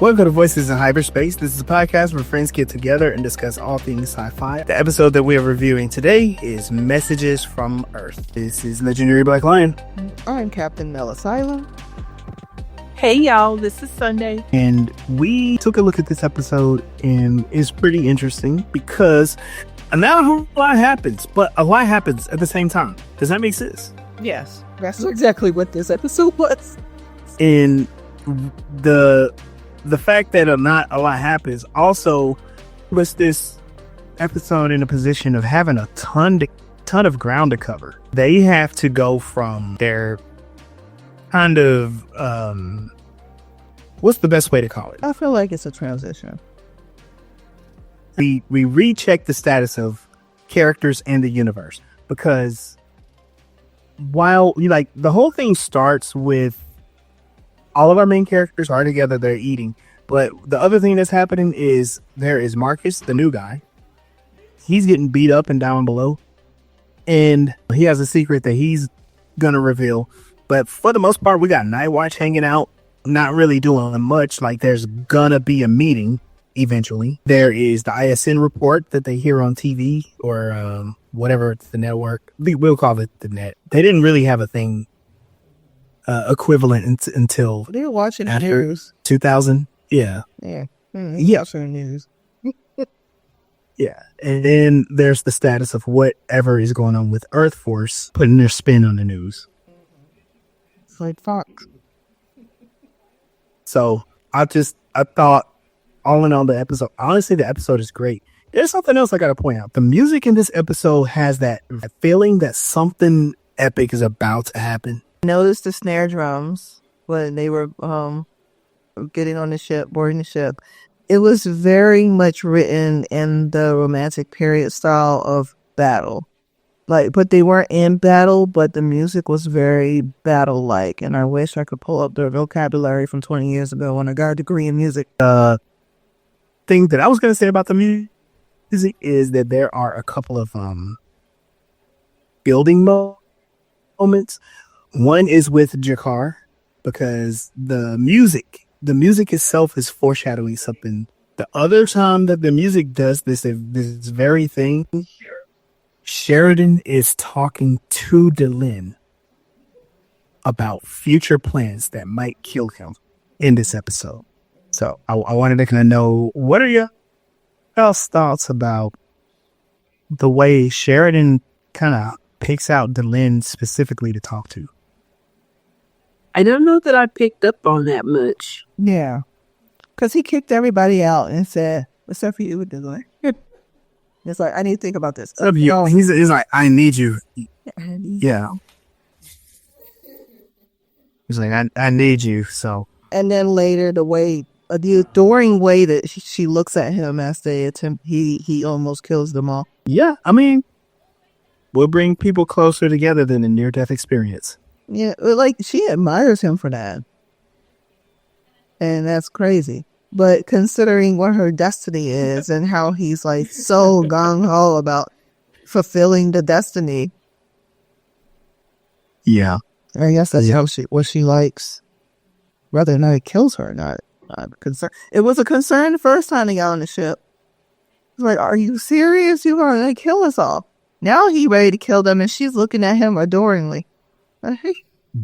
Welcome to Voices in Hyperspace. This is a podcast where friends get together and discuss all things sci-fi. The episode that we are reviewing today is Messages from Earth. This is Legendary Black Lion. I'm Captain Melisila. Hey y'all, this is Sunday. And we took a look at this episode and it's pretty interesting because not a whole lot happens, but a lot happens at the same time. Does that make sense? Yes, that's exactly what this episode was. And the fact that not a lot happens also puts this episode in a position of having a ton of ground to cover. They have to go from their kind of what's the best way to call it? I feel like it's a transition. We recheck the status of characters in the universe because while the whole thing starts with all of our main characters are together, they're eating. But the other thing that's happening is there is Marcus, the new guy. He's getting beat up and down below. And he has a secret that he's going to reveal. But for the most part, we got Nightwatch hanging out, not really doing much. Like there's going to be a meeting eventually. There is the ISN report that they hear on TV or whatever it's the network. We'll call it the net. They didn't really have a thing equivalent until they were watching the news 2000. Yeah. Watching the news. Yeah. And then there's the status of whatever is going on with Earthforce putting their spin on the news. It's like Fox. So I thought all in all the episode, honestly the episode is great. There's something else I gotta point out. The music in this episode has that feeling that something epic is about to happen. Noticed the snare drums when they were getting on the ship, boarding the ship. It was very much written in the romantic period style of battle. But they weren't in battle, but the music was very battle-like. And I wish I could pull up the vocabulary from 20 years ago when I got a degree in music. Thing that I was going to say about the music is that there are a couple of building moments. One is with Jakar because the music itself is foreshadowing something. The other time that the music does this very thing, Sheridan is talking to Delenn about future plans that might kill him in this episode. So I wanted to kind of know, what are your thoughts about the way Sheridan kind of picks out Delenn specifically to talk to? I don't know that I picked up on that much. Yeah. Because he kicked everybody out and said, except for you with Delenn. It's like, I need to think about this. He's like, I need you. Yeah. He's like, I need you. So. And then later, the adoring way that she looks at him as they attempt, he almost kills them all. Yeah. I mean, we'll bring people closer together than a near-death experience. Yeah. Like, she admires him for that. And that's crazy. But considering what her destiny is and how he's like so gung-ho about fulfilling the destiny. Yeah. I guess that's what she likes. Whether or not it kills her or not. I'm concerned. It was a concern the first time they got on the ship. It's like, are you serious? You're going to kill us all. Now he ready to kill them and she's looking at him adoringly.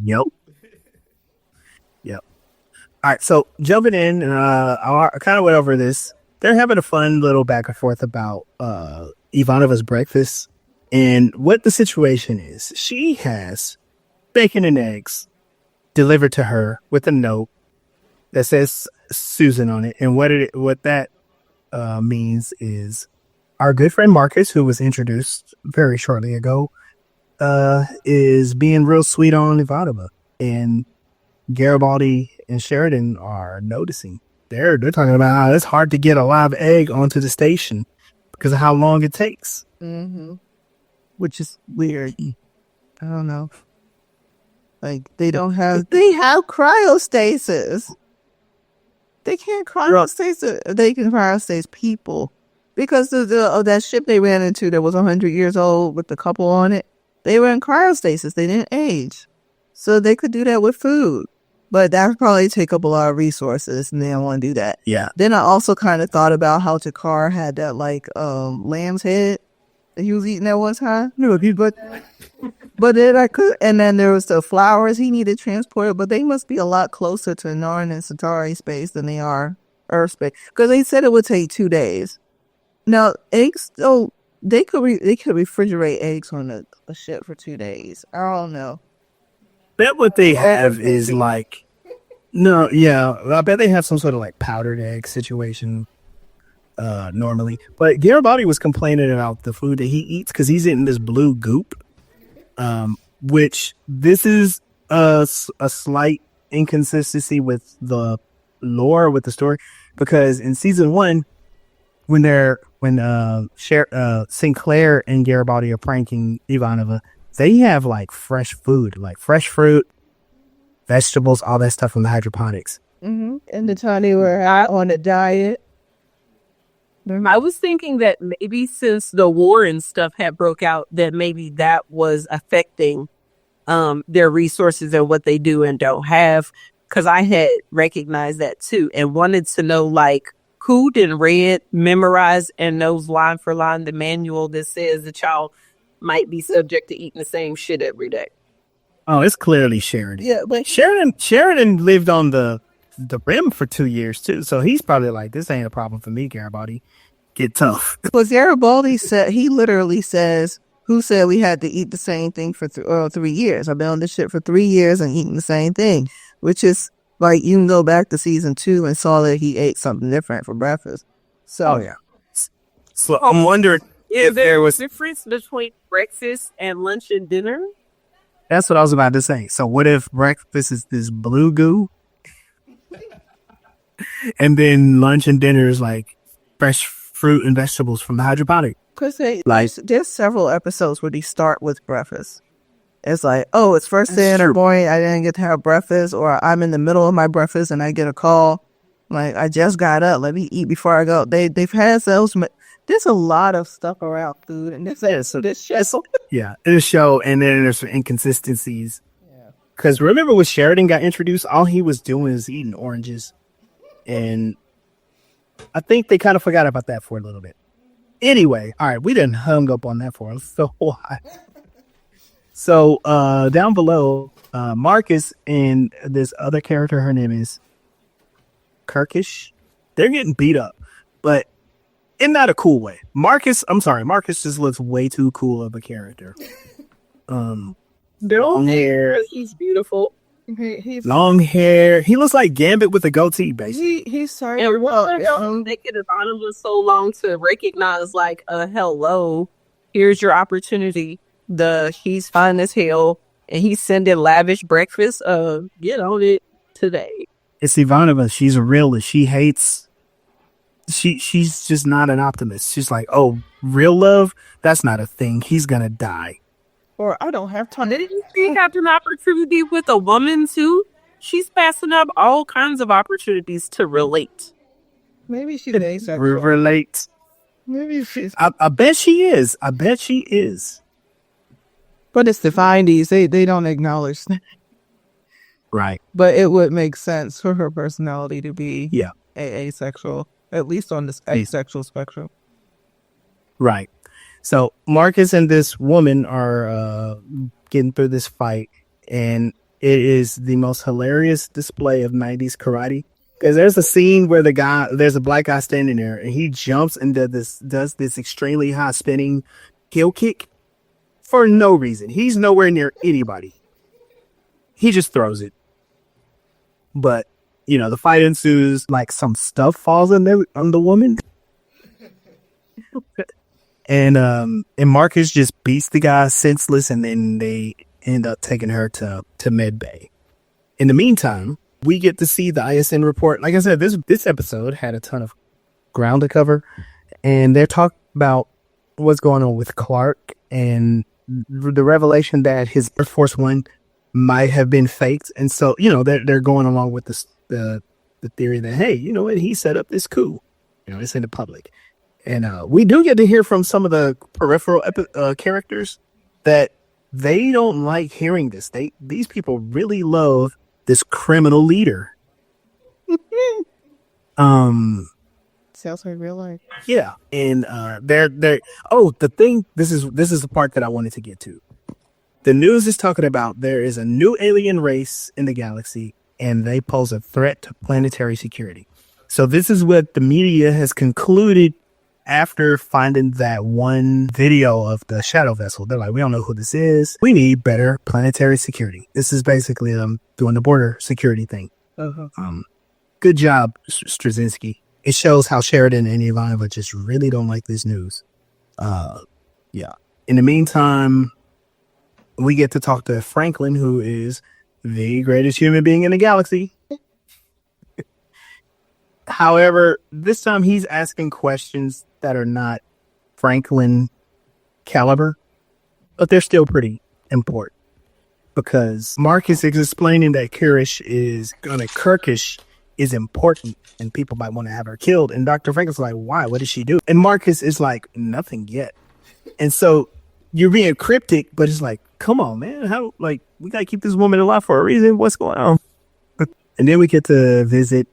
Yep. All right, so jumping in, I kind of went over this. They're having a fun little back and forth about Ivanova's breakfast and what the situation is. She has bacon and eggs delivered to her with a note that says Susan on it. And what that means is our good friend Marcus, who was introduced very shortly ago, is being real sweet on Ivanova. And Garibaldi and Sheridan are noticing. They're talking about how it's hard to get a live egg onto the station because of how long it takes. Mm-hmm. Which is weird. I don't know. Like, they have cryostasis. They can't cryostasis. They can cryostase people. Because of that ship they ran into that was 100 years old with the couple on it, they were in cryostasis. They didn't age. So they could do that with food. But that would probably take up a lot of resources, and they don't want to do that. Yeah. Then I also kind of thought about how Jakar had that lamb's head that he was eating at one time. No, but then I could, and then there was the flowers he needed transported, but they must be a lot closer to Narn and Centauri space than they are Earth space, because they said it would take 2 days. Now eggs, they could refrigerate eggs on a ship for 2 days. I don't know. Bet what they have is like, no, yeah, I bet they have some sort of like powdered egg situation normally. But Garibaldi was complaining about the food that he eats because he's eating this blue goop, which this is a slight inconsistency with the lore, with the story, because in season 1, when Sinclair and Garibaldi are pranking Ivanova, they have like fresh food, like fresh fruit, vegetables, all that stuff from the hydroponics. Mm-hmm. And the time they were out on a diet. I was thinking that maybe since the war and stuff had broke out, that maybe that was affecting their resources and what they do and don't have. Because I had recognized that too and wanted to know, like, who did Red memorize and knows line for line the manual that says the child might be subject to eating the same shit every day. Oh, it's clearly Sheridan. Yeah, but Sheridan lived on the rim for 2 years too, so he's probably like, this ain't a problem for me, Garibaldi. Get tough. But Garibaldi said, he literally says, who said we had to eat the same thing for 3 years? I've been on this ship for 3 years and eating the same thing, which is like, you can go back to season 2 and saw that he ate something different for breakfast. So, yeah. So I'm wondering if there was a difference between breakfast and lunch and dinner. That's what I was about to say. So what if breakfast is this blue goo, and then lunch and dinner is like fresh fruit and vegetables from the hydroponic? Because there's several episodes where they start with breakfast. It's like, oh, it's first thing in the morning, I didn't get to have breakfast, or I'm in the middle of my breakfast and I get a call. Like, I just got up, let me eat before I go. They've had those. There's a lot of stuff around food, and this show. Yeah, this show, and then there's some inconsistencies. Because remember when Sheridan got introduced, all he was doing is eating oranges. And I think they kind of forgot about that for a little bit. Anyway, all right, we done hung up on that for so while. So down below, Marcus and this other character, her name is Kirkish, they're getting beat up, but in not a cool way. Marcus just looks way too cool of a character. Long hair. He's beautiful. Long hair. He looks like Gambit with a goatee, basically. He's sorry. And naked as was so long to recognize, like, hello, here's your opportunity. He's fine as hell, and he's sending lavish breakfast. Get on it today. It's Ivanova. She's a realist. She hates. She's just not an optimist. She's like, oh, real love? That's not a thing. He's gonna die. Or I don't have time. Didn't she have an opportunity with a woman too? She's passing up all kinds of opportunities to relate. Maybe she's asexual. Relate. Maybe she's. I bet she is. I bet she is. But it's the 90s. They don't acknowledge that. Right. But it would make sense for her personality to be asexual, at least on this asexual spectrum. Right. So Marcus and this woman are getting through this fight, and it is the most hilarious display of 90s karate. Because there's a scene where there's a black guy standing there, and he jumps and does this extremely high spinning heel kick for no reason. He's nowhere near anybody. He just throws it. But, the fight ensues, like some stuff falls on the woman. And Marcus just beats the guy senseless, and then they end up taking her to med bay. In the meantime, we get to see the ISN report. Like I said, this episode had a ton of ground to cover, and they're talking about what's going on with Clark and the revelation that his Earthforce 1 might have been faked. And so, they're going along with the theory that, hey, you know what, he set up this coup. It's in the public. And we do get to hear from some of the peripheral characters that they don't like hearing this. These people really love this criminal leader. Sounds like real life. Yeah, and they're oh, the thing, this is the part that I wanted to get to. The news is talking about there is a new alien race in the galaxy, and they pose a threat to planetary security. So this is what the media has concluded after finding that one video of the shadow vessel. They're like, we don't know who this is. We need better planetary security. This is basically them doing the border security thing. Good job, Straczynski. It shows how Sheridan and Ivanova just really don't like this news. Yeah. In the meantime, we get to talk to Franklin, who is the greatest human being in the galaxy. However, this time he's asking questions that are not Franklin caliber, but they're still pretty important. Because Marcus is explaining that Kirkish is important and people might want to have her killed. And Dr. Franklin's like, why? What did she do? And Marcus is like, nothing yet. And so you're being cryptic, but it's like, come on, man. How, like, we got to keep this woman alive for a reason. What's going on? And then we get to visit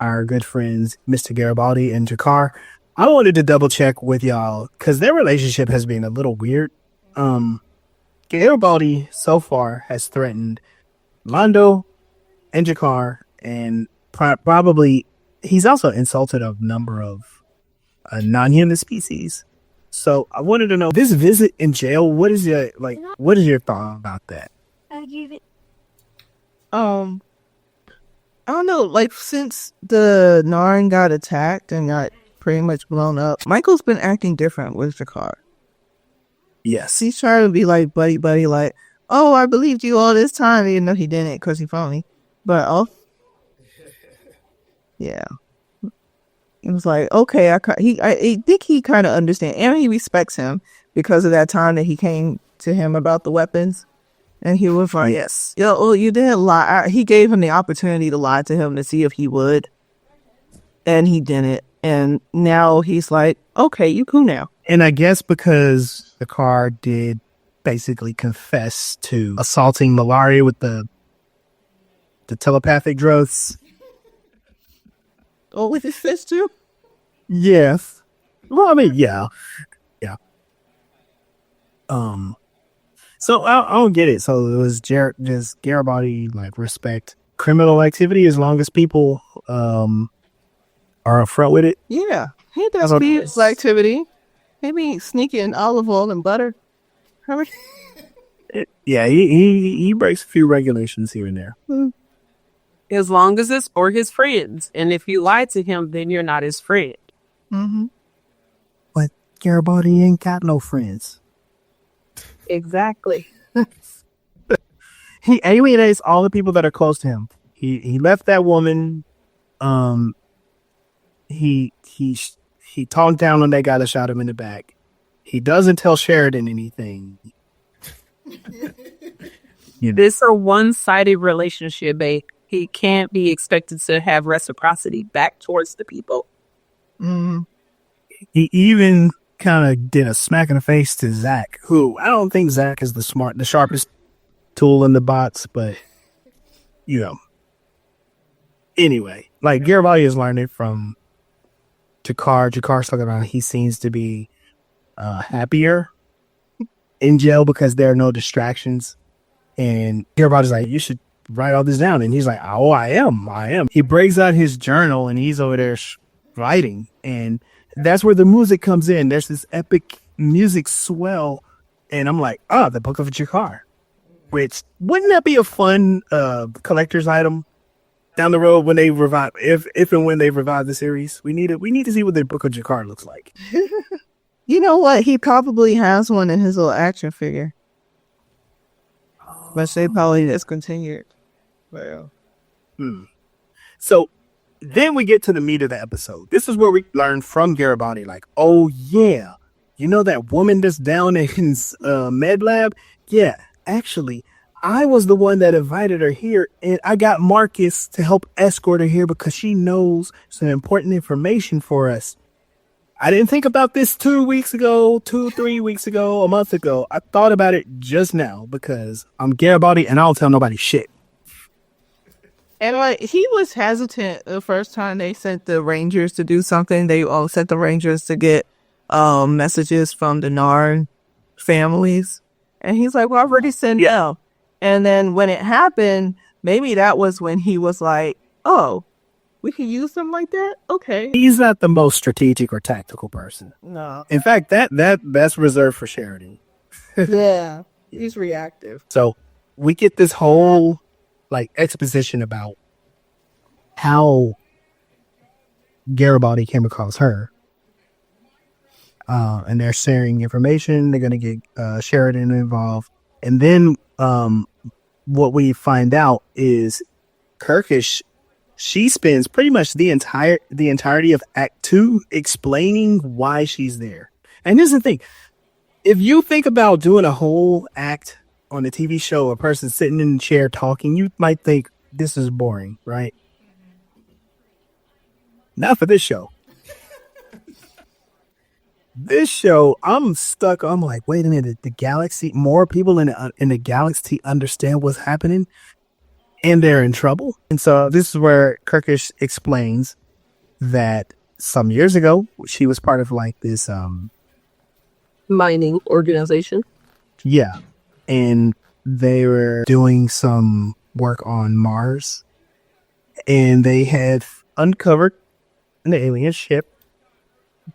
our good friends, Mr. Garibaldi and Jakar. I wanted to double check with y'all because their relationship has been a little weird. Garibaldi so far has threatened Londo and Jakar, and probably he's also insulted a number of non-human species. So I wanted to know, this visit in jail, what is your thought about that? I don't know, like, since the Narn got attacked and got pretty much blown up, Michael's been acting different with Jakar. Yes. He's trying to be like buddy, like, oh, I believed you all this time, even though he didn't because he phoned me. But, yeah. It was like, okay, I think he kind of understands, and he respects him because of that time that he came to him about the weapons. And he was like, yes, you didn't lie. He gave him the opportunity to lie to him to see if he would. And he didn't. And now he's like, okay, you cool now. And I guess because the car did basically confess to assaulting Malaria with the telepathic drugs. Oh, with his fist too? Yes. Well, I mean, yeah. Yeah. So I don't get it. So it was just Garibaldi, like, respect criminal activity as long as people are upfront with it. Yeah. He does people's activity. Maybe sneaking olive oil and butter. Yeah, he breaks a few regulations here and there. As long as it's for his friends. And if you lie to him, then you're not his friend. Mm-hmm. But Garibaldi ain't got no friends. Exactly. He alienates all the people that are close to him. He left that woman. He talked down on that guy that shot him in the back. He doesn't tell Sheridan anything. This is a one-sided relationship, babe. He can't be expected to have reciprocity back towards the people. Mm-hmm. He even kind of did a smack in the face to Zach, who I don't think Zach is the sharpest tool in the box, but anyway, like, Garibaldi is learning from Jakar. Jakar's talking about he seems to be happier in jail because there are no distractions, and Garibaldi's like, you should write all this down, and he's like, oh, I am. He breaks out his journal and he's over there writing, and that's where the music comes in. There's this epic music swell, and I'm like, the Book of Jakar, which, wouldn't that be a fun collector's item down the road when they revive, if and when they revive the series? We need to see what the Book of Jakar looks like. You know what? He probably has one in his little action figure, but they probably discontinued. Well, So then we get to the meat of the episode. This is where we learn from Garibaldi, like, oh yeah, you know that woman that's down in his med lab? Yeah, actually, I was the one that invited her here, and I got Marcus to help escort her here because she knows some important information for us. I didn't think about this 3 weeks ago, a month ago. I thought about it just now because I'm Garibaldi and I don't tell nobody shit. And like he was hesitant the first time they sent the Rangers to do something. They sent the Rangers to get messages from the Narn families. And he's like, well, I've already sent them. And then when it happened, maybe that was when he was like, oh, we can use them like that? Okay. He's not the most strategic or tactical person. No. In fact, that's reserved for Sheridan. Yeah. He's reactive. So we get this whole like exposition about how Garibaldi came across her. And they're sharing information. They're going to get Sheridan involved. And then what we find out is Kirkish, she spends pretty much the entirety of Act 2 explaining why she's there. And here's the thing. If you think about doing a whole act on a TV show, a person sitting in a chair talking, you might think this is boring, right? Not for this show. This show, I'm stuck. I'm like, wait a minute. The galaxy, more people in the galaxy understand what's happening, and they're in trouble. And so this is where Kirkish explains that some years ago she was part of like this Mining organization. Yeah, and they were doing some work on Mars, and they had uncovered an alien ship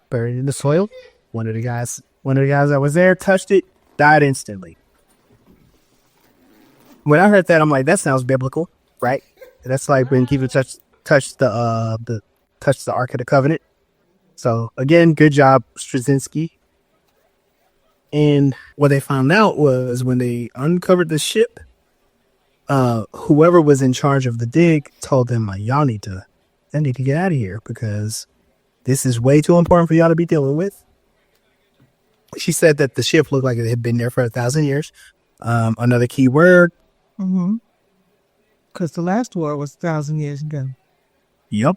buried in the soil. One of the guys that was there touched it, died instantly. When I heard that, I'm like, that sounds biblical, right? That's like when people touch the Ark of the Covenant. So again, good job, Straczynski. And what they found out was when they uncovered the ship, whoever was in charge of the dig told them, like, y'all need to get out of here because this is way too important for y'all to be dealing with. She said that the ship looked like it had been there for 1,000 years. Another key word. Mm-hmm. Because the last war was 1,000 years ago. Yep.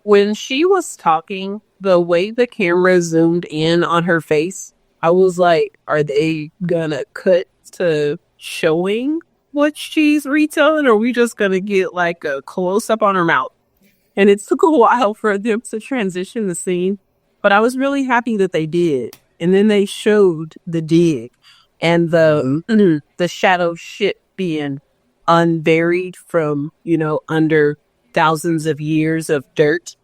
When she was talking, the way the camera zoomed in on her face, I was like, are they gonna cut to showing what she's retelling, or are we just gonna get like a close up on her mouth? And it took a while for them to transition the scene, but I was really happy that they did. And then they showed the dig and the shadow ship being unburied from, under thousands of years of dirt.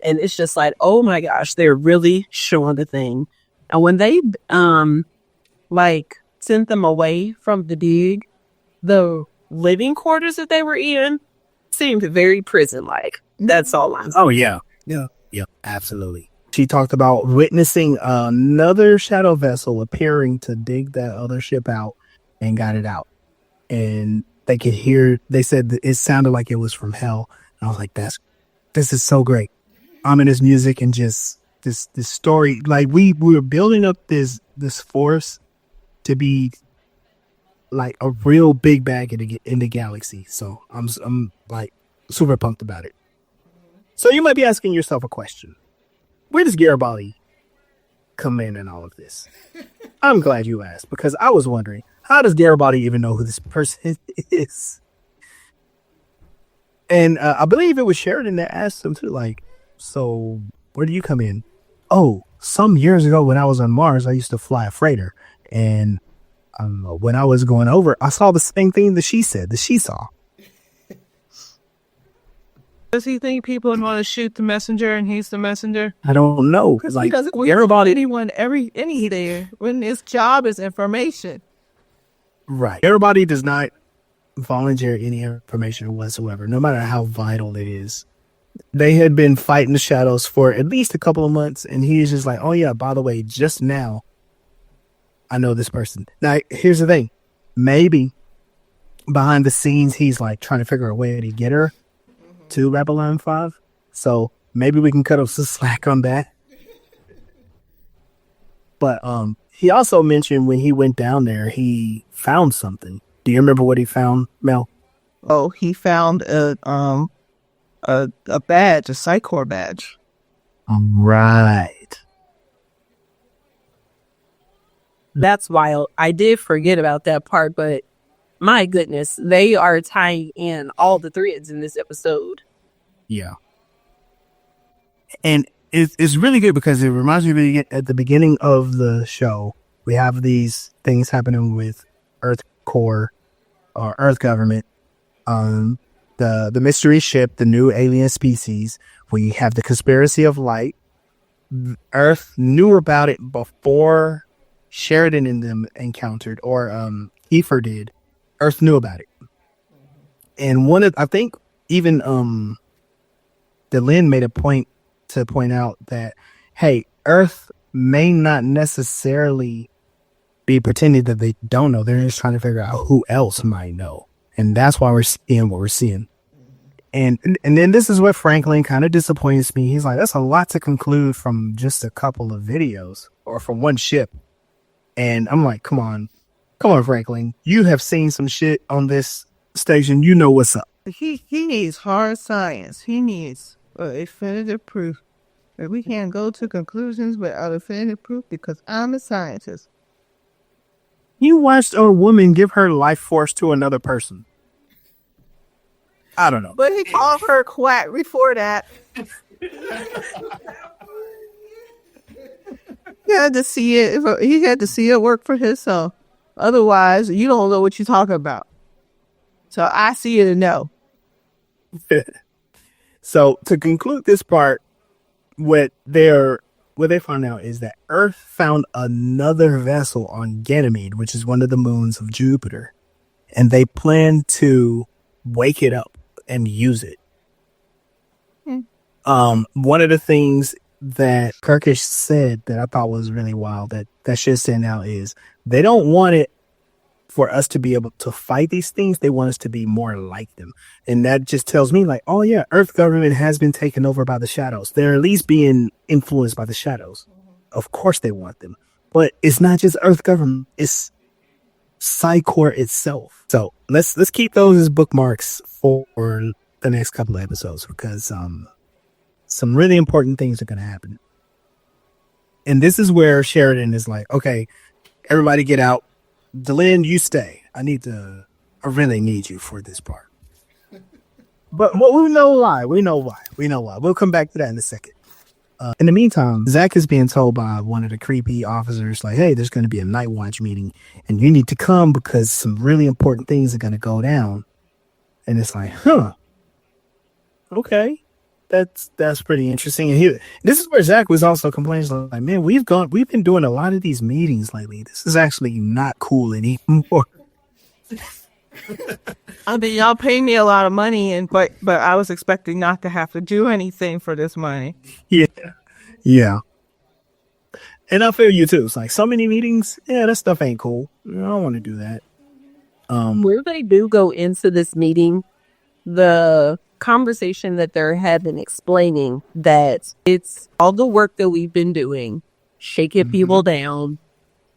And it's just like, oh my gosh, they're really showing the thing. And when they sent them away from the dig, the living quarters that they were in seemed very prison-like. That's all I'm saying. Oh yeah. Yeah. Yeah. Absolutely. She talked about witnessing another shadow vessel appearing to dig that other ship out and got it out. And they could hear, they said that it sounded like it was from hell. And I was like, this is so great. Ominous music and just this story. Like we were building up this force to be like a real big bag in the galaxy. So I'm like super pumped about it. So you might be asking yourself a question. Where does Garibaldi come in all of this? I'm glad you asked because I was wondering, how does Garibaldi even know who this person is? And I believe it was Sheridan that asked him too, like, so where do you come in? Oh, some years ago when I was on Mars, I used to fly a freighter. And when I was going over, I saw the same thing that she saw. Does he think people would want to shoot the messenger and he's the messenger? I don't know. Like, because Garibaldi, anyone, anything, when his job is information. Right. Garibaldi does not volunteer any information whatsoever, no matter how vital it is. They had been fighting the shadows for at least a couple of months, and he's just like, oh yeah, by the way, just now, I know this person. Now, here's the thing. Maybe behind the scenes, he's like trying to figure a way to get her to Babylon 5. So maybe we can cut up some slack on that. But he also mentioned when he went down there, he found something. Do you remember what he found, Mel? Oh, he found a badge, a Psychor badge. Right. That's wild. I did forget about that part, but my goodness, they are tying in all the threads in this episode. Yeah. And it's really good because it reminds me at the beginning of the show, we have these things happening with Earth Core or Earth Government, the mystery ship, the new alien species. We have the conspiracy of light. Earth knew about it before Sheridan and them encountered, or Kiefer did. Earth knew about it. And I think even Lynn made a point to point out that, hey, Earth may not necessarily be pretending that they don't know. They're just trying to figure out who else might know. And that's why we're seeing what we're seeing. And then this is where Franklin kind of disappoints me. He's like, that's a lot to conclude from just a couple of videos or from one ship. And I'm like, come on, Franklin. You have seen some shit on this station. You know what's up. He needs hard science. He needs definitive proof. But we can't go to conclusions without definitive proof because I'm a scientist. You watched a woman give her life force to another person. I don't know. But he called her quack before that. He had to see it. He had to see it work for himself. Otherwise, you don't know what you're talking about. So I see it and know. So to conclude this part, what they found out is that Earth found another vessel on Ganymede, which is one of the moons of Jupiter, and they plan to wake it up and use it. One of the things that Kirkish said that I thought was really wild that should stand out is they don't want it for us to be able to fight these things. They want us to be more like them. And that just tells me like, oh yeah, Earth government has been taken over by the shadows. They're at least being influenced by the shadows. Of course they want them. But it's not just Earth government, it's Psycor itself. So let's keep those as bookmarks for the next couple of episodes because some really important things are gonna happen. And this is where Sheridan is like, okay, everybody get out. Delenn, you stay. I really need you for this part. But we know why. We know why. We'll come back to that in a second. In the meantime, Zach is being told by one of the creepy officers, like, hey, there's going to be a Nightwatch meeting, and you need to come because some really important things are going to go down. And it's like, okay. That's pretty interesting. And this is where Zach was also complaining, like, man, we've been doing a lot of these meetings lately. This is actually not cool anymore. I mean, y'all pay me a lot of money, but I was expecting not to have to do anything for this money. Yeah. And I feel you too. It's like so many meetings. Yeah, that stuff ain't cool. I don't want to do that. Where they do go into this meeting, the conversation that they're having explaining that it's all the work that we've been doing, shaking people down.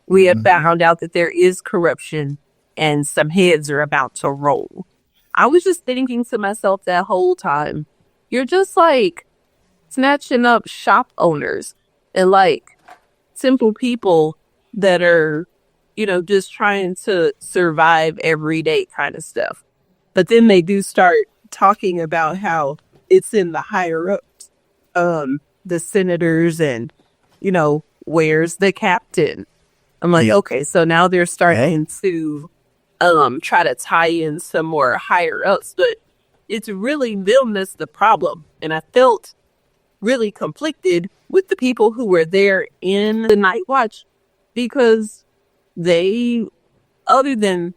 We have found out that there is corruption and some heads are about to roll. I was just thinking to myself that whole time, you're just like snatching up shop owners and like simple people that are, just trying to survive everyday kind of stuff. But then they do start talking about how it's in the higher ups, the senators and, where's the captain? I'm like, okay, so now they're starting to try to tie in some more higher ups, but it's really them that's the problem. And I felt really conflicted with the people who were there in the Nightwatch because they, other than,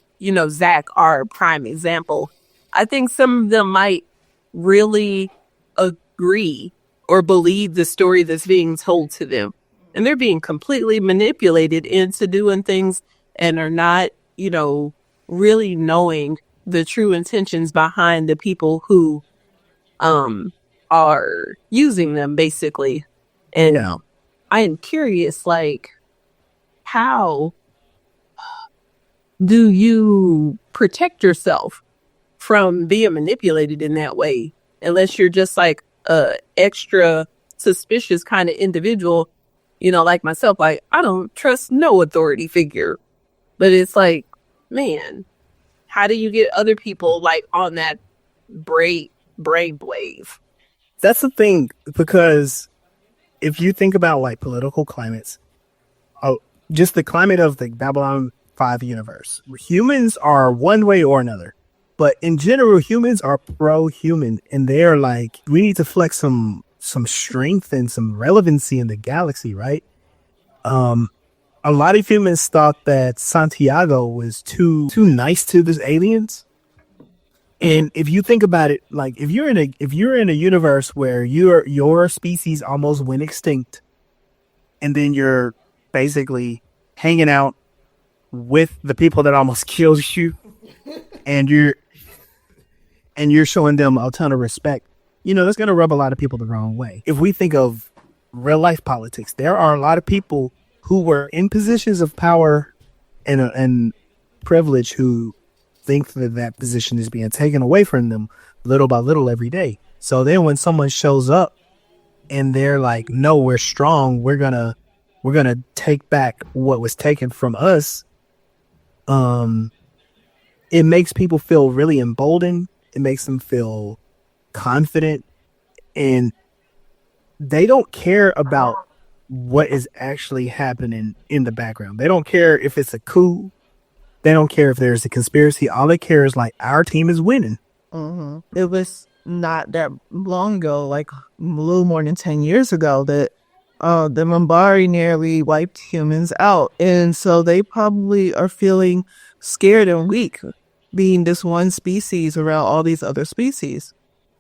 Zach, are a prime example. I think some of them might really agree or believe the story that's being told to them. And they're being completely manipulated into doing things and are not, really knowing the true intentions behind the people who are using them, basically. And I am curious, like, how do you protect yourself from being manipulated in that way, unless you're just like a extra suspicious kind of individual, like myself, like I don't trust no authority figure. But it's like, man, how do you get other people like on that brain wave? That's the thing, because if you think about like political climates, oh, just the climate of the Babylon 5 universe, humans are one way or another. But in general, humans are pro-human, and they're like, we need to flex some strength and some relevancy in the galaxy, right? A lot of humans thought that Santiago was too nice to the aliens. And if you think about it, like if you're in a universe where your species almost went extinct, and then you're basically hanging out with the people that almost killed you, and you're showing them a ton of respect, that's going to rub a lot of people the wrong way. If we think of real life politics, there are a lot of people who were in positions of power and privilege who think that position is being taken away from them little by little every day. So then when someone shows up and they're like, no, we're strong, we're gonna take back what was taken from us, it makes people feel really emboldened. It makes them feel confident, and they don't care about what is actually happening in the background. They don't care if it's a coup. They don't care if there's a conspiracy. All they care is like, our team is winning. Mm-hmm. It was not that long ago, like a little more than 10 years ago, that the Minbari nearly wiped humans out. And so they probably are feeling scared and weak, being this one species around all these other species.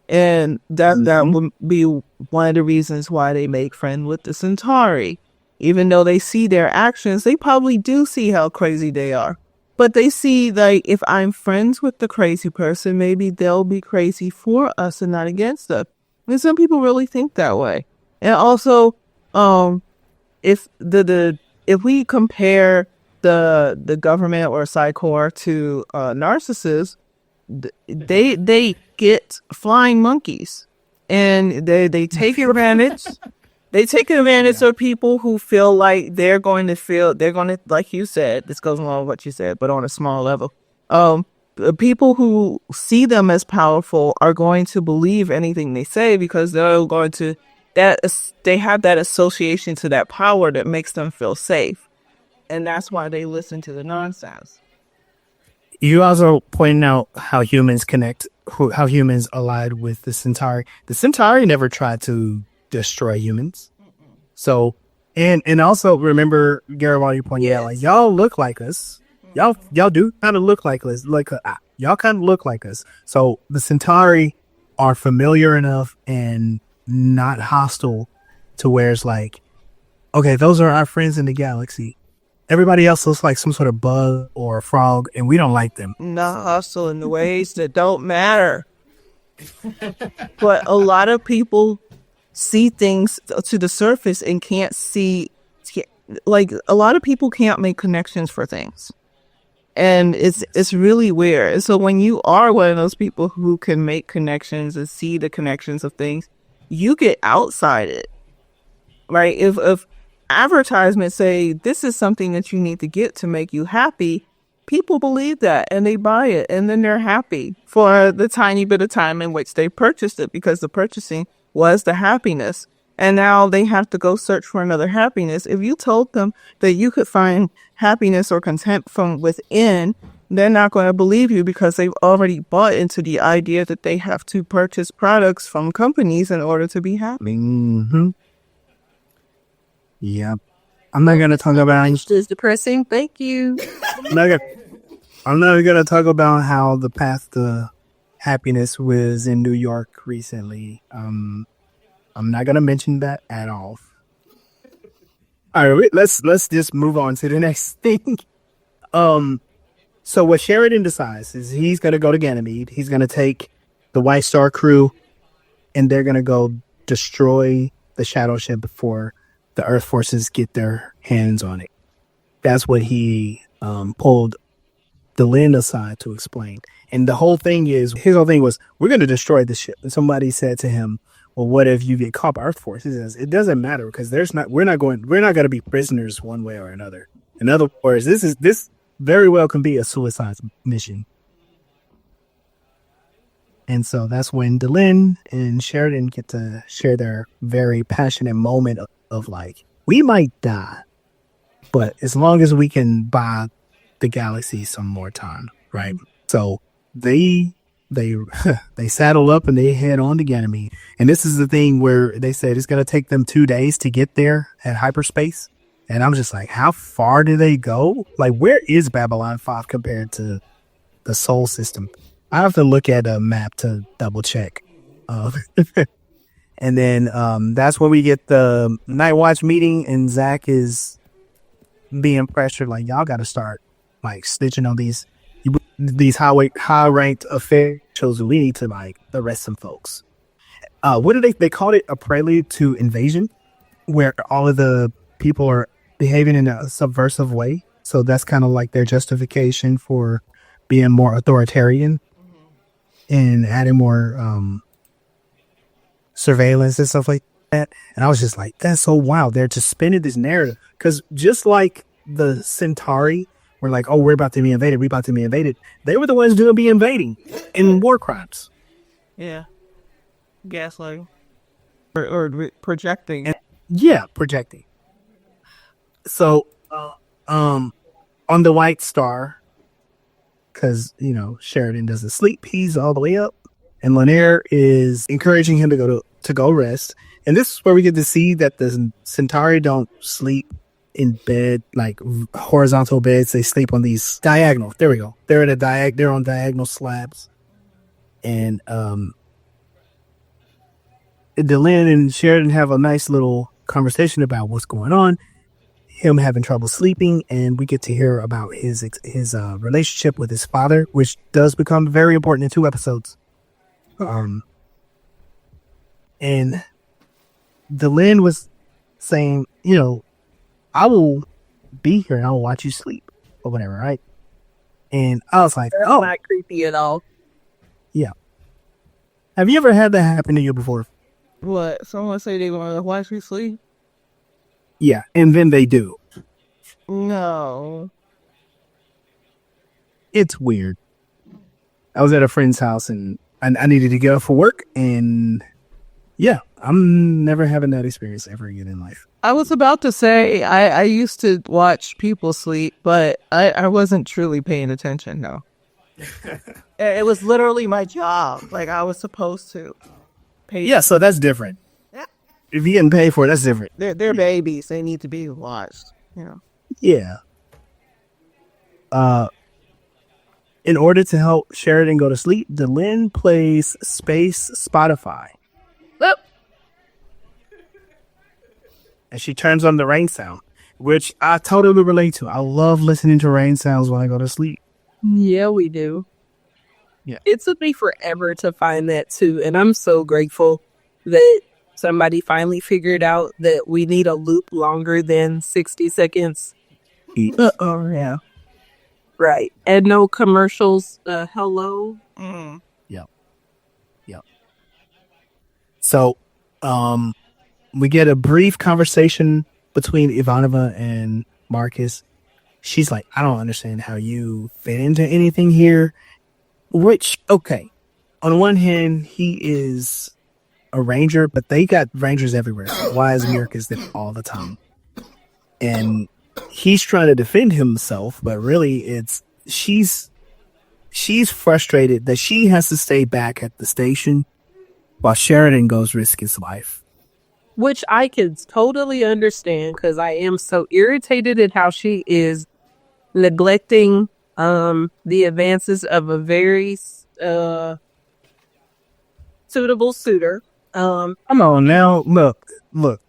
And that would be one of the reasons why they make friends with the Centauri. Even though they see their actions, they probably do see how crazy they are. But they see, like, if I'm friends with the crazy person, maybe they'll be crazy for us and not against us. And some people really think that way. And also, if we compare the government or Psychor to narcissists, they get flying monkeys, and they take advantage. They take advantage of people who feel like they're going to, like you said, this goes along with what you said, but on a small level. People who see them as powerful are going to believe anything they say, because they're going to, they have that association to that power that makes them feel safe. And that's why they listen to the nonsense. You also pointed out how humans connect, how humans allied with the Centauri. The Centauri never tried to destroy humans. So, and also remember Garibaldi pointed out, like, y'all look like us. Y'all do kind of look like us. Y'all kind of look like us. So the Centauri are familiar enough and not hostile to where it's like, okay, those are our friends in the galaxy. Everybody else looks like some sort of bug or a frog, and we don't like them. Not hostile in the ways that don't matter. But a lot of people see things to the surface and can't see, like, a lot of people can't make connections for things. And it's really weird. And so when you are one of those people who can make connections and see the connections of things, you get outside it, right? If advertisements say this is something that you need to get to make you happy, people believe that and they buy it, and then they're happy for the tiny bit of time in which they purchased it, because the purchasing was the happiness. And now they have to go search for another happiness. If you told them that you could find happiness or content from within, they're not going to believe you, because they've already bought into the idea that they have to purchase products from companies in order to be happy. Mm-hmm. Yeah. I'm not going to talk about... It's just depressing. Thank you. I'm not going to talk about how the path to happiness was in New York recently. I'm not going to mention that at all. All right, let's just move on to the next thing. So what Sheridan decides is he's going to go to Ganymede. He's going to take the White Star crew, and they're going to go destroy the shadow ship before the Earth forces get their hands on it. That's what he pulled Delenn aside to explain. And his whole thing was, we're going to destroy the ship. And somebody said to him, well, what if you get caught by Earth Force? He says, it doesn't matter, because we're not going to be prisoners one way or another. In other words, this very well can be a suicide mission. And so that's when Delenn and Sheridan get to share their very passionate moment of like, we might die, but as long as we can buy the galaxy some more time, right? So they they saddle up and they head on to Ganymede. And this is the thing where they said it's going to take them 2 days to get there at hyperspace. And I'm just like, how far do they go? Like, where is Babylon 5 compared to the Sol system? I have to look at a map to double check. And then that's when we get the Nightwatch meeting, and Zach is being pressured, like, y'all got to start like snitching on these high ranked officials. We need to like arrest some folks. What did they called it? A prelude to invasion, where all of the people are behaving in a subversive way. So that's kind of like their justification for being more authoritarian and adding more surveillance and stuff like that. And I was just like, that's so wild. They're just spinning this narrative. Because just like the Centauri were like, oh, we're about to be invaded. We're about to be invaded. They were the ones doing the invading in war crimes. Yeah. Gaslighting. Or projecting. And, yeah, projecting. So, on the White Star, because, you know, Sheridan doesn't sleep, he's all the way up. And Lanier is encouraging him to go rest. And this is where we get to see that the Centauri don't sleep in bed, like horizontal beds. They sleep on these diagonal. There we go. They're on diagonal slabs. And Delenn and Sheridan have a nice little conversation about what's going on. Him having trouble sleeping, and we get to hear about his relationship with his father, which does become very important in 2 episodes. And Delenn was saying, you know, I will be here and I will watch you sleep or whatever, right? And I was like, That's not creepy at all. Yeah. Have you ever had that happen to you before? What? Someone say they want to watch me sleep? Yeah, and then they do. No. It's weird. I was at a friend's house and I needed to get up for work, and yeah, I'm never having that experience ever again in life. I was about to say I used to watch people sleep, but I wasn't truly paying attention, no. It was literally my job. Like, I was supposed to pay. Yeah, so that's different. If you're getting paid for it, that's different. They're babies. They need to be watched, you know. Yeah. In order to help Sheridan go to sleep, Delenn plays Space Spotify. Oop. And she turns on the rain sound, which I totally relate to. I love listening to rain sounds when I go to sleep. Yeah, we do. Yeah. It took me forever to find that too. And I'm so grateful that somebody finally figured out that we need a loop longer than 60 seconds. Oh, yeah. Right. And no commercials. Hello. Yep. So, we get a brief conversation between Ivanova and Marcus. She's like, I don't understand how you fit into anything here. Which, okay. On one hand, he is a ranger, but they got rangers everywhere. So why is Mircus there all the time? And he's trying to defend himself, but really it's she's frustrated that she has to stay back at the station while Sheridan goes risk his life. Which I can totally understand, because I am so irritated at how she is neglecting the advances of a very suitable suitor. Come on now, look,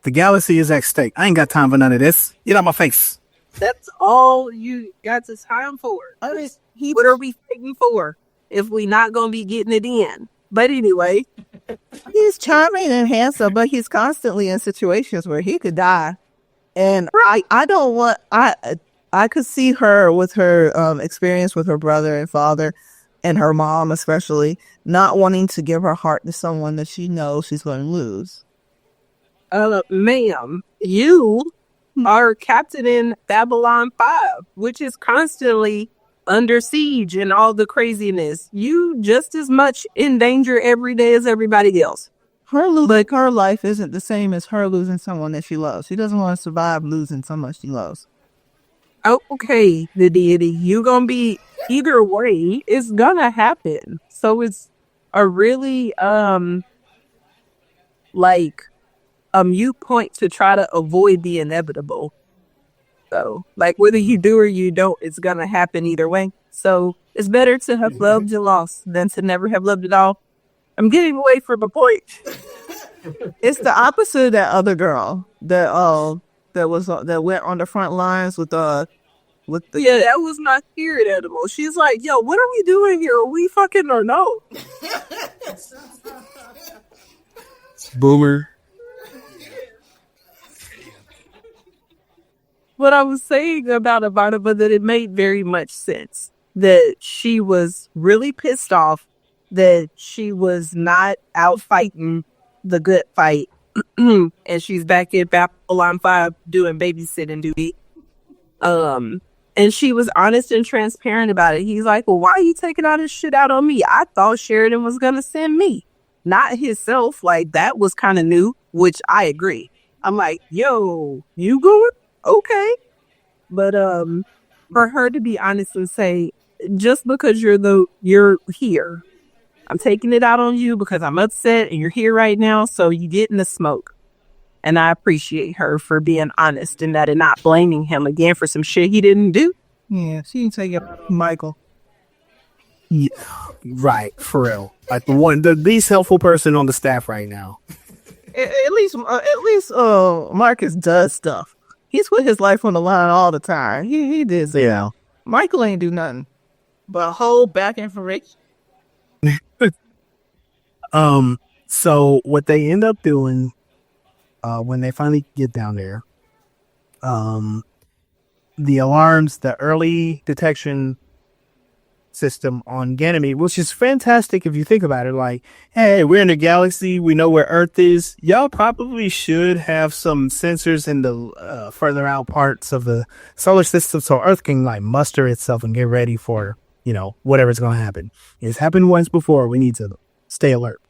the galaxy is at stake. I ain't got time for none of this. Get out my face. That's all you got the time for. I mean, What are we fighting for if we not gonna be getting it in? But anyway, he's charming and handsome, but he's constantly in situations where he could die. And I don't want, I could see her with her experience with her brother and father and her mom, especially, not wanting to give her heart to someone that she knows she's going to lose. Ma'am, you are captain in Babylon 5, which is constantly under siege and all the craziness, you just as much in danger every day as everybody else. Her life isn't the same as her losing someone that she loves. She doesn't want to survive losing someone she loves. Okay, the deity, you gonna be either way, it's gonna happen. So it's a really like a mute point to try to avoid the inevitable. So like whether you do or you don't, it's gonna happen either way. So it's better to have loved and lost than to never have loved at all. I'm getting away from a point. It's the opposite of that other girl that went on the front lines with the Yeah, that was my spirit animal. She's like, yo, what are we doing here? Are we fucking or no? Boomer. What I was saying about Ivana, but that it made very much sense that she was really pissed off that she was not out fighting the good fight. And she's back in Babylon 5 doing babysitting duty. And she was honest and transparent about it. He's like, well, why are you taking all this shit out on me? I thought Sheridan was going to send me, not himself. Like, that was kind of new, which I agree. I'm like, yo, you going? Okay. But for her to be honest and say, just because you're here, I'm taking it out on you because I'm upset and you're here right now, so you get in the smoke. And I appreciate her for being honest in that and not blaming him again for some shit he didn't do. Yeah, she didn't take it, Michael. Yeah, right, for real. Like the least helpful person on the staff right now. At least Marcus does stuff. He's put his life on the line all the time. He did. Yeah. Michael ain't do nothing but hold back information. So what they end up doing when they finally get down there, the alarms, the early detection system on Ganymede, which is fantastic if you think about it. Like, hey, we're in the galaxy, we know where Earth is. Y'all probably should have some sensors in the further out parts of the solar system so Earth can like muster itself and get ready for, whatever's going to happen. It's happened once before. We need to stay alert.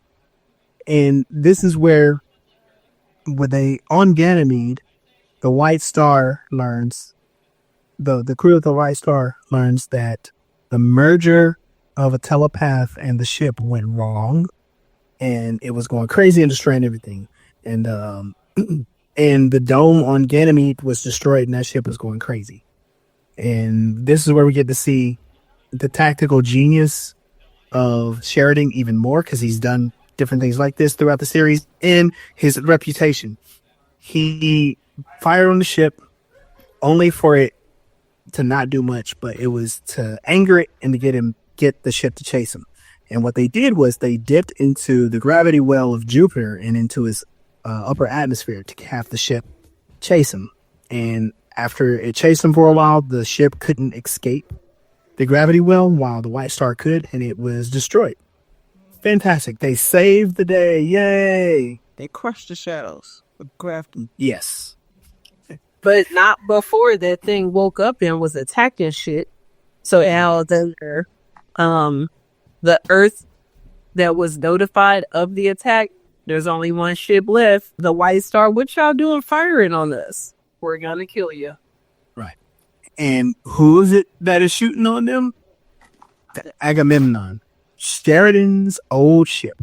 And this is where they on Ganymede, the White Star learns, the crew of the White Star learns that the merger of a telepath and the ship went wrong, and it was going crazy and destroying everything. And and the dome on Ganymede was destroyed, and that ship was going crazy. And this is where we get to see the tactical genius of Sheridan even more, because he's done different things like this throughout the series, and his reputation. He fired on the ship only for it to not do much, but it was to anger it and to get the ship to chase him. And what they did was they dipped into the gravity well of Jupiter and into his upper atmosphere to have the ship chase him. And after it chased him for a while, the ship couldn't escape the gravity well while the White Star could, and it was destroyed. Fantastic. They saved the day. Yay. They crushed the shadows with gravity. Yes. But not before that thing woke up and was attacking shit. So now the Earth that was notified of the attack, there's only one ship left. The White Star, what y'all doing firing on us? We're gonna kill you. Right. And who is it that is shooting on them? The Agamemnon. Sheridan's old ship.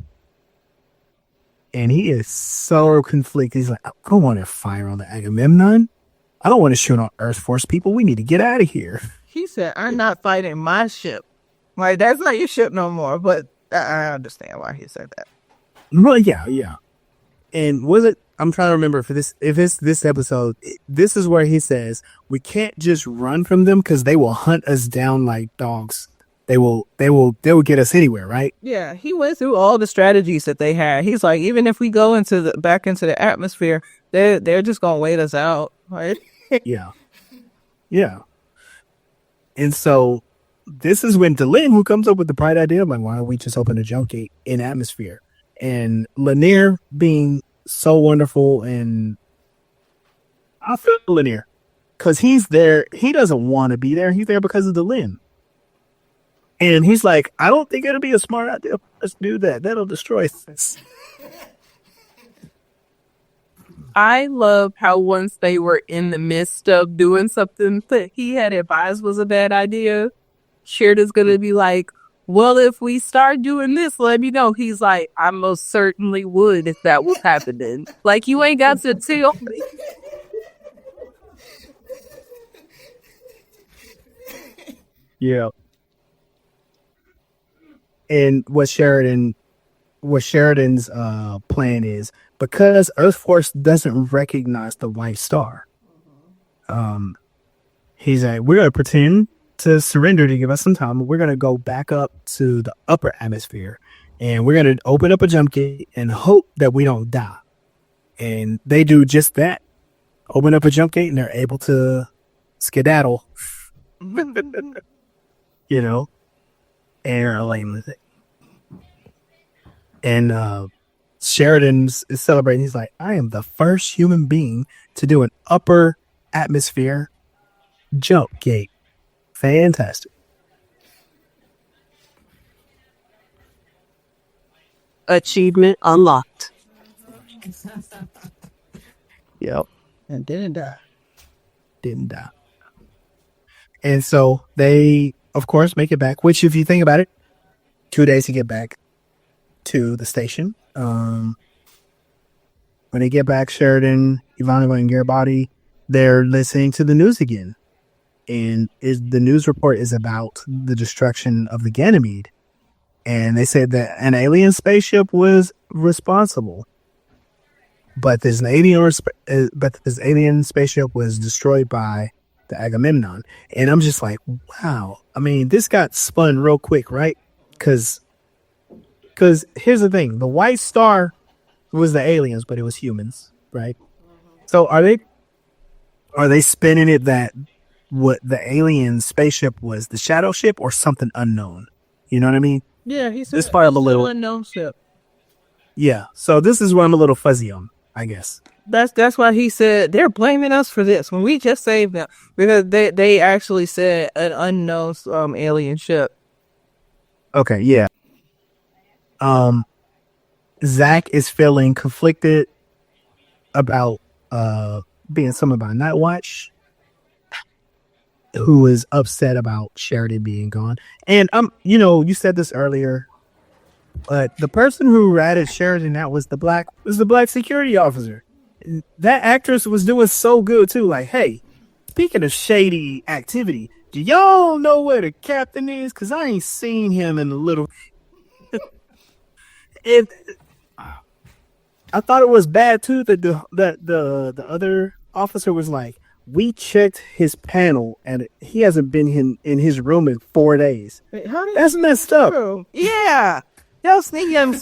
And he is so conflicted. He's like, I don't want to fire on the Agamemnon. I don't want to shoot on Earthforce people. We need to get out of here. He said, I'm not fighting my ship. Like, that's not your ship no more. But I understand why he said that. Well, yeah. And was it, I'm trying to remember if it's this episode, this is where he says, we can't just run from them because they will hunt us down like dogs. They will get us anywhere, right? Yeah, he went through all the strategies that they had. He's like, even if we go back into the atmosphere, they're just gonna wait us out, right? Yeah. And so this is when Delenn, who comes up with the bright idea, like, why don't we just open a jump gate in atmosphere? And Lanier being so wonderful, and I feel Lanier because he's there. He doesn't want to be there. He's there because of Delenn. And he's like, I don't think it'll be a smart idea. Let's do that. That'll destroy things. I love how once they were in the midst of doing something that he had advised was a bad idea, Sheridan's gonna be like, well, if we start doing this, let me know. He's like, I most certainly would if that was happening. Like, you ain't got to tell me. Yeah. And what Sheridan's plan is, because Earthforce doesn't recognize the white star. He's like, we're gonna pretend to surrender to give us some time. We're gonna go back up to the upper atmosphere, and we're gonna open up a jump gate and hope that we don't die. And they do just that. Open up a jump gate, and they're able to skedaddle. You know, and are lame with it. And Sheridan's is celebrating. He's like, I am the first human being to do an upper atmosphere jump gate. Fantastic. Achievement unlocked. Yep. And didn't die. Didn't die. And so they, of course, make it back, which, if you think about it, 2 days to get back to the station. When they get back, Sheridan, Ivanova, and Garibaldi, they're listening to the news again. And the news report is about the destruction of the Ganymede. And they said that an alien spaceship was responsible. But this alien spaceship was destroyed by the Agamemnon. And I'm just like, wow. I mean, this got spun real quick, right? Because here's the thing. The White Star was the aliens, but it was humans, right? So are they spinning it that what the alien spaceship was the shadow ship or something unknown? You know what I mean? Yeah, he's This part I'm a little unknown ship. Yeah. So this is what I'm a little fuzzy on, I guess. That's why he said they're blaming us for this when we just saved them, because they actually said an unknown alien ship. Okay, yeah. Zach is feeling conflicted about being summoned by Nightwatch, who is upset about Sheridan being gone. And you said this earlier, but the person who ratted Sheridan out was the black security officer. That actress was doing so good too. Like, hey, speaking of shady activity, do y'all know where the captain is? Because I ain't seen him in a little. I thought it was bad too that the other officer was like, we checked his panel and he hasn't been in his room in 4 days. That's messed up. Yeah. Y'all sneak him.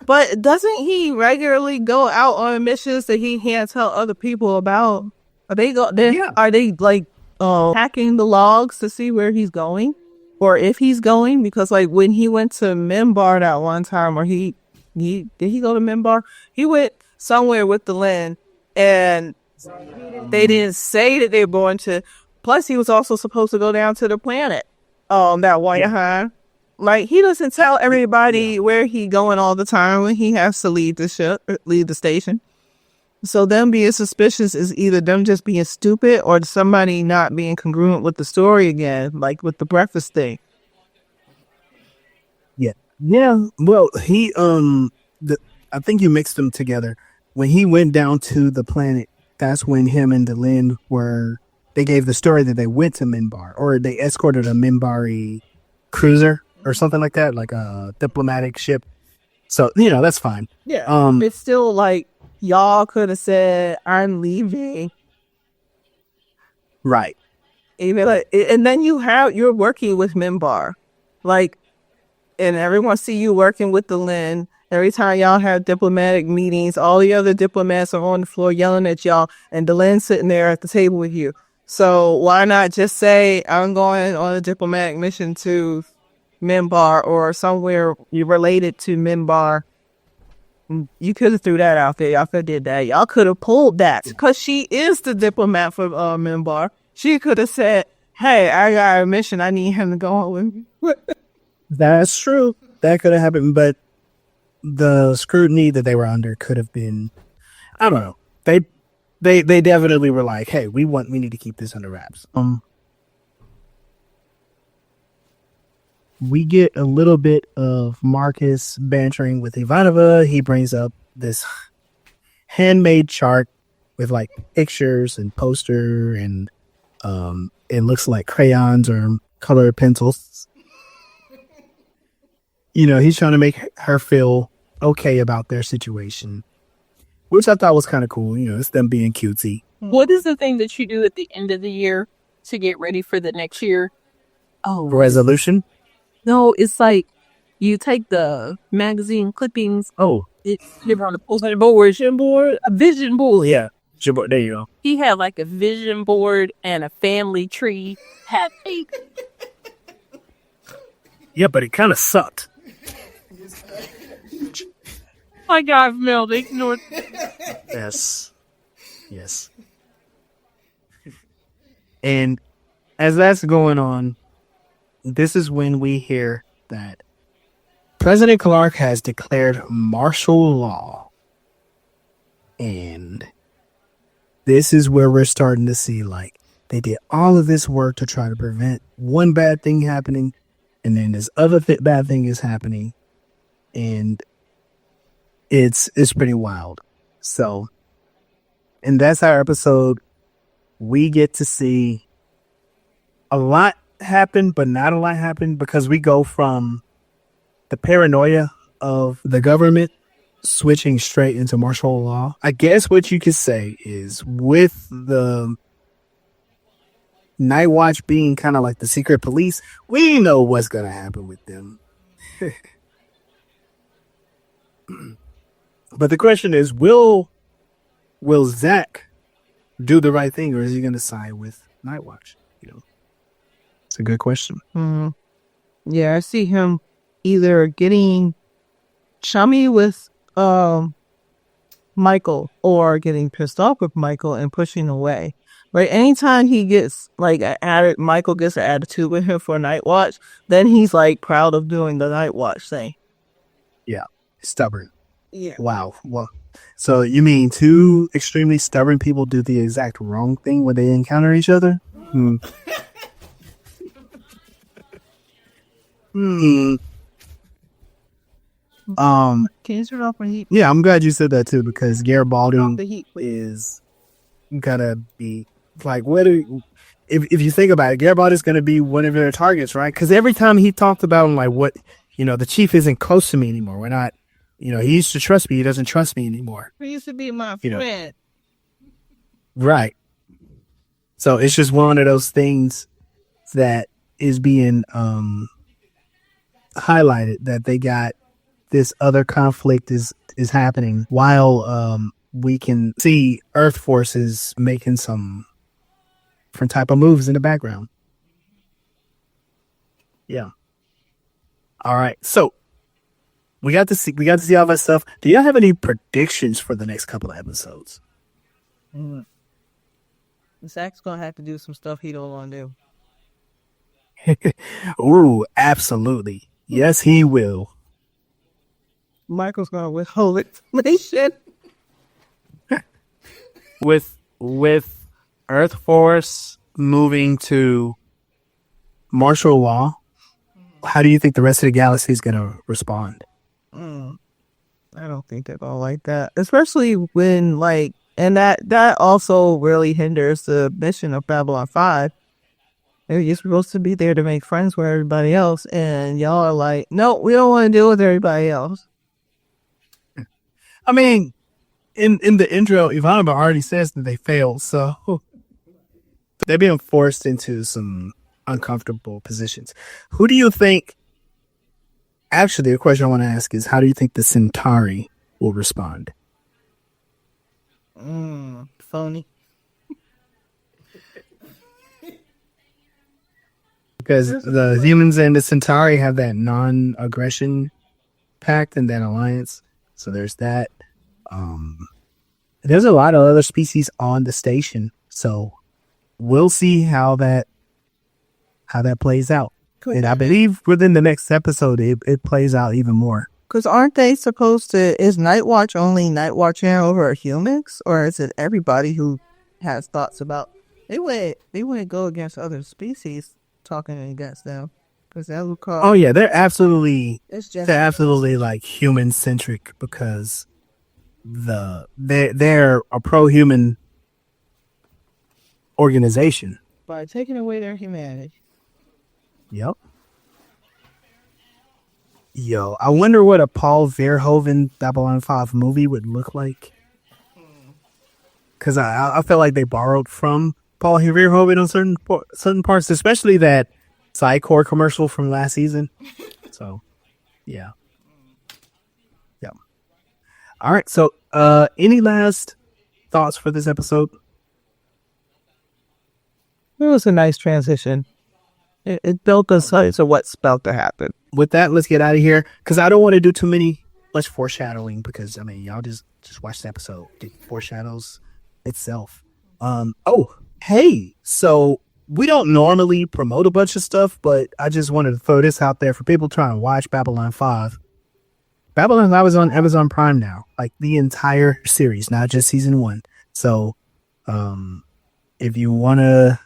But doesn't he regularly go out on missions that he can't tell other people about? Are they like hacking the logs to see where he's going or if he's going? Because like when he went to Minbar that one time, or did he go to Minbar? He went somewhere with the Lin, and they didn't say that they were going to. Plus, he was also supposed to go down to the planet that one time. Like, he doesn't tell everybody where he going all the time when he has to leave the station. So them being suspicious is either them just being stupid or somebody not being congruent with the story again, like with the breakfast thing. Yeah. Yeah. Well, I think you mixed them together. When he went down to the planet, that's when him and Delin they gave the story that they went to Minbar, or they escorted a Minbari cruiser or something like that, like a diplomatic ship. So, that's fine. Yeah. It's still like, y'all could have said, I'm leaving. Right. Even like, and then you're working with Minbar. Like, and everyone see you working with the Lin. Every time y'all have diplomatic meetings, all the other diplomats are on the floor yelling at y'all, and the Lin's sitting there at the table with you. So why not just say, I'm going on a diplomatic mission to Minbar or somewhere you related to Minbar? You could have threw that out there. Y'all could have did that. Y'all could have pulled that because she is the diplomat for Minbar. She could have said, hey, I got a mission. I need him to go on with me. That's true. That could have happened, but the scrutiny that they were under could have been, I don't know. They definitely were like, hey, we need to keep this under wraps. We get a little bit of Marcus bantering with Ivanova. He brings up this handmade chart with like pictures and poster and it looks like crayons or colored pencils. He's trying to make her feel okay about their situation, which I thought was kind of cool. It's them being cutesy. What is the thing that you do at the end of the year to get ready for the next year? Oh, Resolution? no, it's like you take the magazine clippings. Oh, You're on the poster board, a vision board. yeah. There you go. He had like a vision board and a family tree. Yeah, but it kind of sucked. My God, Mel, they ignored. Yes. And as that's going on, this is when we hear that President Clark has declared martial law. And this is where we're starting to see, like, they did all of this work to try to prevent one bad thing happening, and then this other bad thing is happening, and it's pretty wild. So, and that's our episode. We get to see a lot happen, but not a lot happen, because we go from the paranoia of the government switching straight into martial law. I guess what you could say is, with the Nightwatch being kind of like the secret police, we know what's going to happen with them. But the question is, will Zach do the right thing, or is he going to side with Nightwatch? It's a good question. Yeah, I see him either getting chummy with Michael or getting pissed off with Michael and pushing away. Right? Anytime he gets like Michael gets an attitude with him for Nightwatch, then he's like proud of doing the Nightwatch thing. Yeah, stubborn. Yeah. Wow. Well, so you mean two extremely stubborn people do the exact wrong thing when they encounter each other? Can you turn off my heat? Yeah, I'm glad you said that too, because Garibaldi is gonna be like, if you think about it, Garibaldi's gonna be one of their targets, right? Because every time he talked about him, like, the chief isn't close to me anymore. We're not, he used to trust me. He doesn't trust me anymore. He used to be my friend. Right. So it's just one of those things that is being highlighted, that they got this other conflict is happening while we can see Earthforce is making some different type of moves in the background. Yeah. All right. So we got to see all that stuff. Do y'all have any predictions for the next couple of episodes? Zach's gonna have to do some stuff he don't want to do. Ooh, absolutely. Yes, he will. Michael's gonna withhold information. With Earthforce moving to martial law, how do you think the rest of the galaxy is going to respond? I don't think they're gonna like that, especially when and that also really hinders the mission of Babylon 5. You're supposed to be there to make friends with everybody else, and y'all are like, no, we don't want to deal with everybody else. I mean, in the intro, Ivanova already says that they failed, so they're being forced into some uncomfortable positions. Who do you think? Actually, the question I want to ask is, how do you think the Centauri will respond? Phony. Because the humans and the Centauri have that non-aggression pact and that alliance. So there's that. There's a lot of other species on the station. So we'll see how that plays out. And I believe within the next episode, it plays out even more. Because aren't they supposed to, is Nightwatch only Nightwatching over humans? Or is it everybody who has thoughts about, they wouldn't go against other species talking against them. Because that would cause. Oh yeah, they're absolutely It's like human centric because they're a pro-human organization. by taking away their humanity. Yep. Yo, I wonder what a Paul Verhoeven Babylon 5 movie would look like. Because I feel like they borrowed from Paul Verhoeven on certain parts, especially that Psycor commercial from last season. So, yeah. Yeah. All right. So, any last thoughts for this episode? It was a nice transition. It built us into what's about to happen. With that, let's get out of here because I don't want to do much foreshadowing because I mean y'all just watch the episode. It foreshadows itself. Oh, hey, so we don't normally promote a bunch of stuff, but I just wanted to throw this out there for people trying to watch Babylon 5. Babylon 5 is on Amazon Prime now, like the entire series, not just season 1. So, if you want to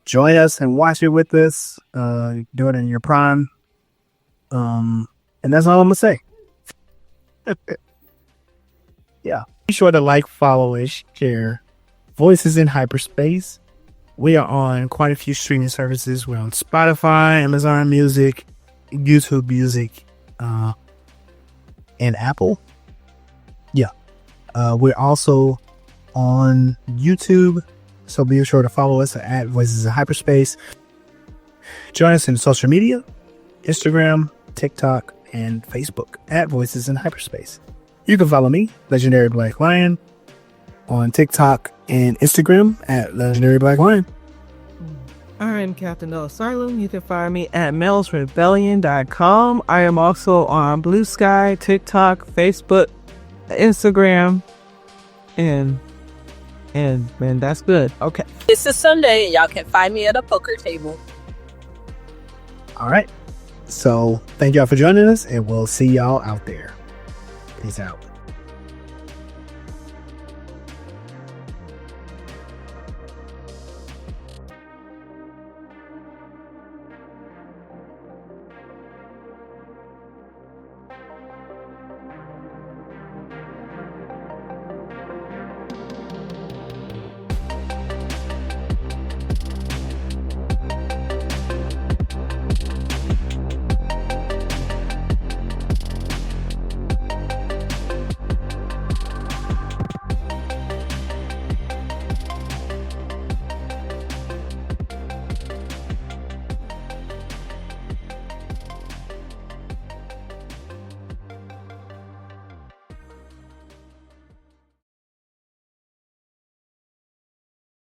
join us and watch it with us, do it in your Prime. And that's all I'm gonna say. Yeah. Be sure to like, follow, and share Voices in Hyperspace. We are on quite a few streaming services. We're on Spotify, Amazon Music, YouTube Music, and Apple. Yeah. We're also on YouTube, so be sure to follow us at Voices in Hyperspace. Join us in social media, Instagram, TikTok, and Facebook at Voices in Hyperspace. You can follow me, Legendary Black Lion, on TikTok and Instagram at Legendary Black Lion. I'm Captain No Asylum. You can find me at melsrebellion.com. I am also on Blue Sky, TikTok, Facebook, Instagram, and that's good. Okay. It's a Sunday, and y'all can find me at a poker table. All right. So thank y'all for joining us, and we'll see y'all out there. Peace out.